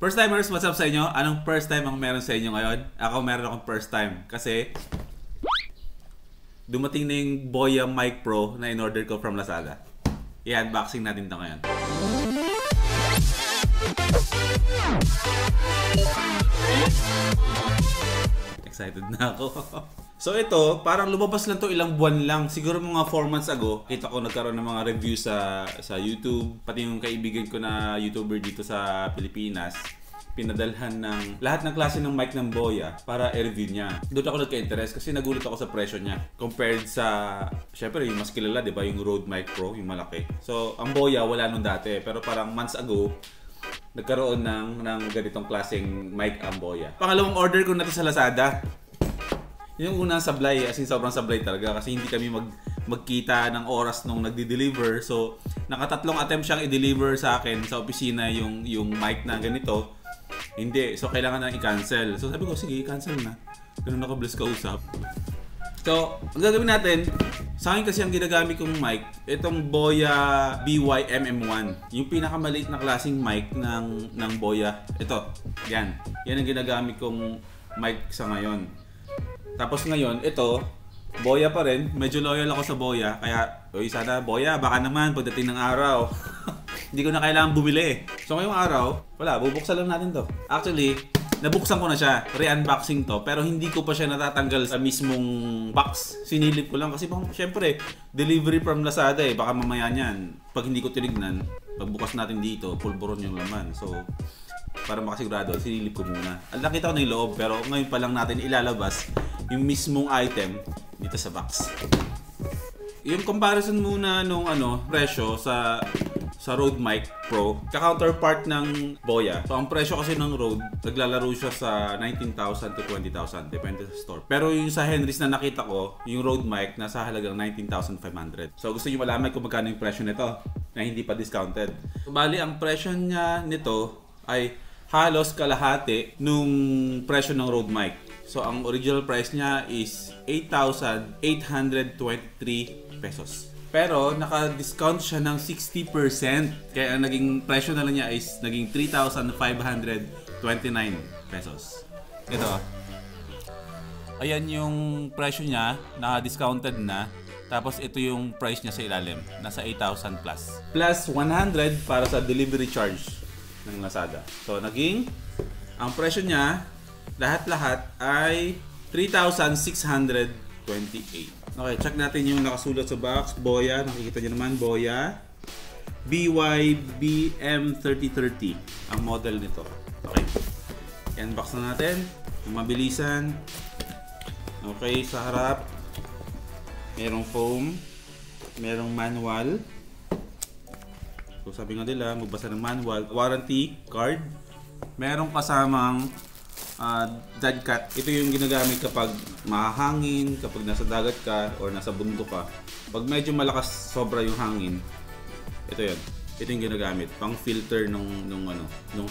First timers, what's up sa inyo? Anong first time ang meron sa inyo ngayon? Ako meron akong first time kasi dumating na yung Boya Mic Pro na in-order ko from Lazada. I-unboxing natin ito ngayon. Excited na ako. So ito, parang lumabas lang to ilang buwan lang. Siguro mga 4 months ago, kita ko nagkaroon ng mga review sa YouTube. Pati yung kaibigan ko na YouTuber dito sa Pilipinas, pinadalhan ng lahat ng klase ng mic ng Boya para i-review niya. Doon ako nagka-interest kasi nagulat ako sa presyo niya. Compared sa, syempre yung mas kilala, di ba? Yung Rode Mic Pro, yung malaki. So, ang Boya wala nung dati. Pero parang months ago, nagkaroon ng ganitong klaseng mic ang Boya. Pangalawang order ko na to sa Lazada. Yung unang sablay, as in sobrang sablay talaga kasi hindi kami magkita ng oras nung nagdi-deliver. So, nakatatlong attempt siyang i-deliver sa akin sa opisina yung mic na ganito. Hindi. So, kailangan na i-cancel. So, sabi ko, sige, i-cancel na. Ganun ako bless kausap. So, ang gagawin natin, sa akin kasi ang ginagamit kong mic, itong Boya BY-MM1. Yung pinakamaliit na klaseng mic ng Boya. Ito, yan. Yan ang ginagamit kong mic sa ngayon. Tapos ngayon, ito, Boya pa rin. Medyo loyal ako sa Boya. Kaya, sana Boya, baka naman pagdating ng araw. Hindi ko na kailangan bumili. So ngayong araw, wala, bubuksan lang natin to. Actually, nabuksan ko na siya. Re-unboxing to. Pero hindi ko pa siya natatanggal sa mismong box. Sinilip ko lang kasi syempre, delivery from Lazada eh. Baka mamaya niyan, pag hindi ko tinignan, pagbukas natin dito, pulburon yung laman. So, para makasigurado, sinilip ko muna. Nakita ko na yung loob, pero ngayon pa lang natin ilalabas yung mismong item dito sa box. Yung comparison muna nung presyo sa Rode Mic Pro, ka-counterpart ng Boya. So ang presyo kasi ng Rode, naglalaro siya sa 19,000 to 20,000, depende sa store. Pero yung sa Henry's na nakita ko, yung Rode Mic nasa halagang 19,500. So gusto niyo malaman kung magkano yung presyo nito na hindi pa discounted. So, bali ang presyo niya nito ay halos kalahati nung presyo ng Rode Mic. So ang original price niya is 8,823 pesos. Pero naka-discount siya ng 60%. Kaya ang naging presyo na lang niya is naging 3,529 pesos. Ito. Ayan yung presyo niya, naka-discounted na. Tapos ito yung price niya sa ilalim, nasa 8,000 plus. Plus 100 para sa delivery charge ng Lazada. So naging ang presyo niya lahat-lahat ay 3,628. Okay, check natin yung nakasulat sa box. Boya, nakikita niyo naman, Boya BY-BM3030 ang model nito. Okay. Unbox na natin. Yung mabilisan. Okay, sa harap merong foam, merong manual. So sabi nga nila, magbasa ng manual, warranty card, merong kasamang dead cat. Ito yung ginagamit kapag mahangin, kapag nasa dagat ka or nasa bundok ka. Pag medyo malakas sobra yung hangin, ito yun. Ito yung ginagamit pang filter nung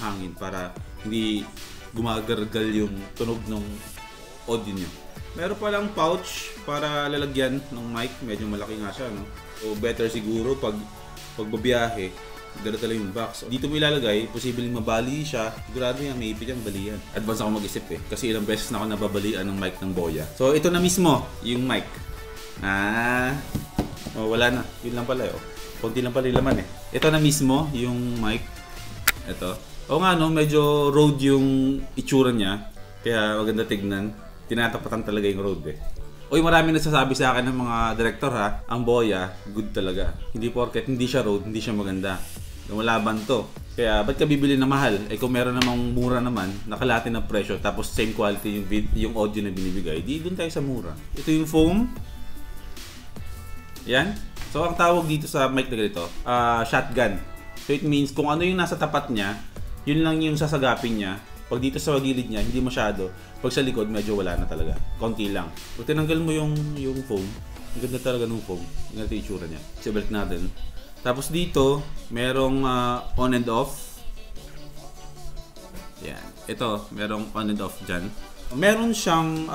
hangin para hindi gumagargal yung tunog ng audio nyo. Meron palang pouch para lalagyan ng mic, medyo malaki nga siya, no? So better siguro pag babiyahe, dala talaga yung box. Dito mo ilalagay, posibleng mabali siya. Sigurado yan, may ipit yung balian. Advance ako mag-isip eh. Kasi ilang beses na ako nababalian ng mic ng Boya. So ito na mismo, yung mic. Wala na. Yun lang pala eh. Konti lang pala yung laman eh. Ito na mismo, yung mic. Ito. O nga no, medyo Rode yung itsura niya. Kaya maganda tignan. Tinatapatan talaga yung Rode eh. Uy, marami nagsasabi sa akin ng mga director ha, ang Boya, good talaga. Hindi porket hindi siya Rode, hindi siya maganda. Lumalaban to. Kaya ba't ka bibili na mahal? Eh kung meron namang mura naman, nakalati ng presyo, tapos same quality yung audio na binibigay, di dun tayo sa mura. Ito yung foam. Yan. So ang tawag dito sa mic na ganito, shotgun. So it means kung ano yung nasa tapat niya, yun lang yung sasagapin niya. Pag dito sa gilid niya, hindi masyado. Pag sa likod, medyo wala na talaga. Konti lang. Pag tinanggal mo yung foam, ang ganda talaga ng foam. Ang ganda yung itsura niya. Sibalik natin. Tapos dito, merong on and off. Yan. Ito, merong on and off dyan. Meron siyang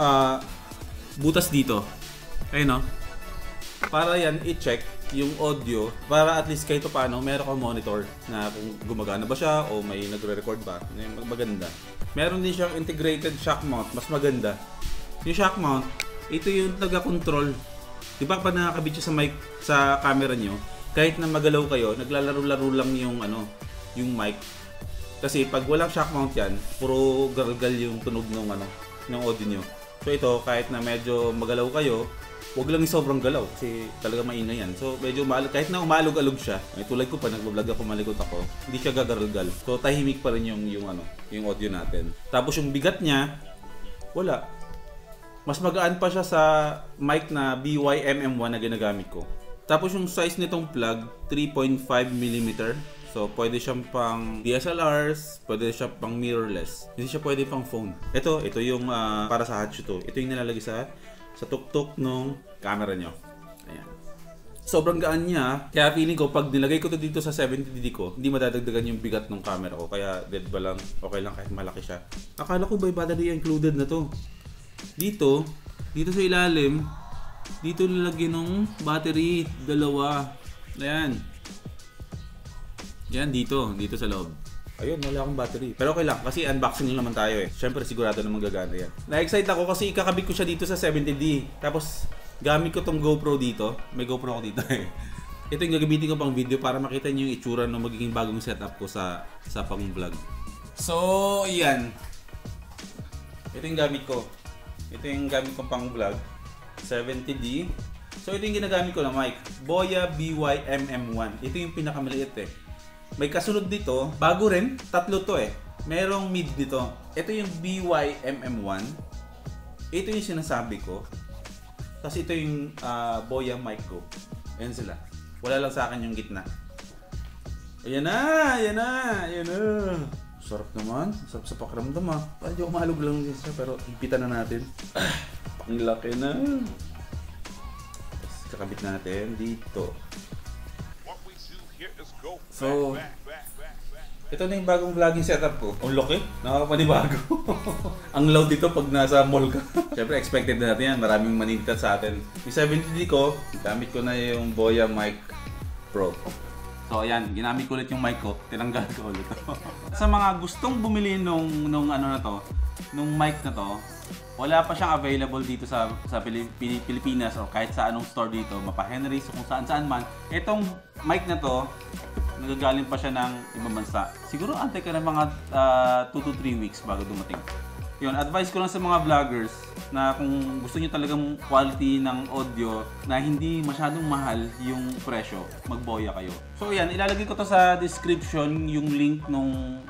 butas dito. Ayun no? Para yan i-check yung audio para at least kahit paano meron kang monitor na kung gumagana ba siya o may nagre-record ba. Maganda. Meron din siyang integrated shock mount, mas maganda. Yung shock mount, ito yung taga-control. Di ba pag nakakabit siya sa mic sa camera nyo, kahit na magalaw kayo, naglalaro-laro lang yung yung mic. Kasi pag walang shock mount yan, puro gargal yung tunog ng audio nyo. So ito, kahit na medyo magalaw kayo, huwag lang yung sobrang galaw kasi talaga maingay yan. So medyo kahit na umalog-alog siya, tulad ko pa nagbablog ako, malikot ako, hindi siya gagargal. So tahimik pa rin yung audio natin. Tapos yung bigat niya, wala. Mas magaan pa siya sa mic na BY-MM1 na ginagamit ko. Tapos yung size nitong plug, 3.5mm. So pwede siyang pang DSLRs, pwede siya pang mirrorless. Hindi siya pwede pang phone. Ito yung para sa hot shoot to. Ito yung nilalagay sa tuktok ng camera nyo. Ayan. Sobrang gaan niya. Kaya feeling ko pag nilagay ko to dito sa 70D ko, hindi madadagdagan yung bigat ng camera ko. Kaya dead ba lang, okay lang kahit malaki siya. Akala ko ba yung battery included na to. Dito sa ilalim, dito lalagyan ng battery, dalawa. Ayan. Yan dito sa loob. Ayun, wala akong battery. Pero okay lang kasi unboxing lang naman tayo eh. Syempre sigurado namang gagana yan. Na-excite ako kasi ikakabit ko siya dito sa 70D. Tapos gamit ko tong GoPro dito. May GoPro ako dito eh. Ito yung gagamitin ko pang video para makita niyo yung itsura ng magiging bagong setup ko sa pang vlog. So, yan. Ito yung gamit ko. Ito yung gamit ko pang vlog. 70D. So, ito yung ginagamit ko na mic. Boya BY-MM1. Ito yung pinakamaliit eh. May kasunod dito, bago rin, tatlo to eh. Merong mid dito. Ito yung BY-MM1. Ito yung sinasabi ko. Kasi ito yung Boya mic ko. Ayan sila. Wala lang sa akin yung gitna. Ayan na! Sarap naman. Sarap sa pakiramdam ah. Parang di ako mahalog lang din siya, pero higpitan na natin. Panglaki na. Tapos kakabit natin dito. So, ito na yung bagong vlogging setup ko. Ang laki, nakakapanibago. Ang loud dito pag nasa mall ka. Siyempre, expected na natin yan. Maraming maninita sa atin. Yung 70D ko, gamit ko na yung Boya Mic Pro. So, ayan, ginamit ko ulit yung mic ko. Tinanggal ko ulit. Sa mga gustong bumili nung mic na to, wala pa siyang available dito sa Pilipinas o kahit sa anong store dito, mapa Henry's o kung saan man. Itong mic na to, nagagaling pa siya ng ibang bansa. Siguro antay ka ng mga 2 to 3 weeks bago dumating. Yun, advice ko lang sa mga vloggers na kung gusto niyo talagang quality ng audio na hindi masyadong mahal yung presyo, mag-Boya kayo. So yan, ilalagay ko to sa description yung link nung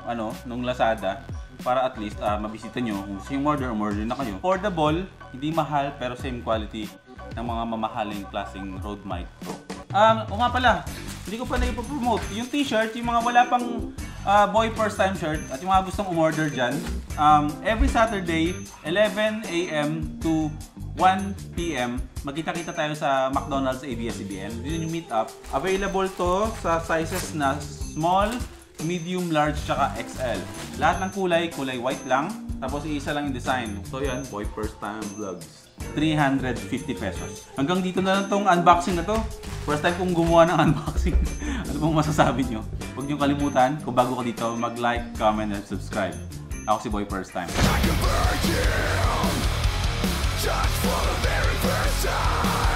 Lazada para at least mabisita nyo kung gusto yung order na kayo. Affordable, hindi mahal pero same quality ng mga mamahaling klaseng Rode Mic Pro. O nga pala, hindi ko pa na-ipopromote. Yung t-shirt, yung mga wala pang boy first time shirt at yung mga gustong umorder dyan, every Saturday, 11 AM to 1 PM, magkita-kita tayo sa McDonald's ABS-CBN. Yun yung meet up. Available to sa sizes na small, medium, large, tsaka XL. Lahat ng kulay white lang. Tapos iisa lang yung design. So yan, boy first time vlogs. 350 pesos. Hanggang dito na lang tong unboxing na to. First time kong gumawa ng unboxing. Ano pong masasabi nyo? Huwag nyo kalimutan, kung bago ka dito, mag-like, comment, and subscribe. Ako si Boy First Time. Like a virgin, just for the very first time.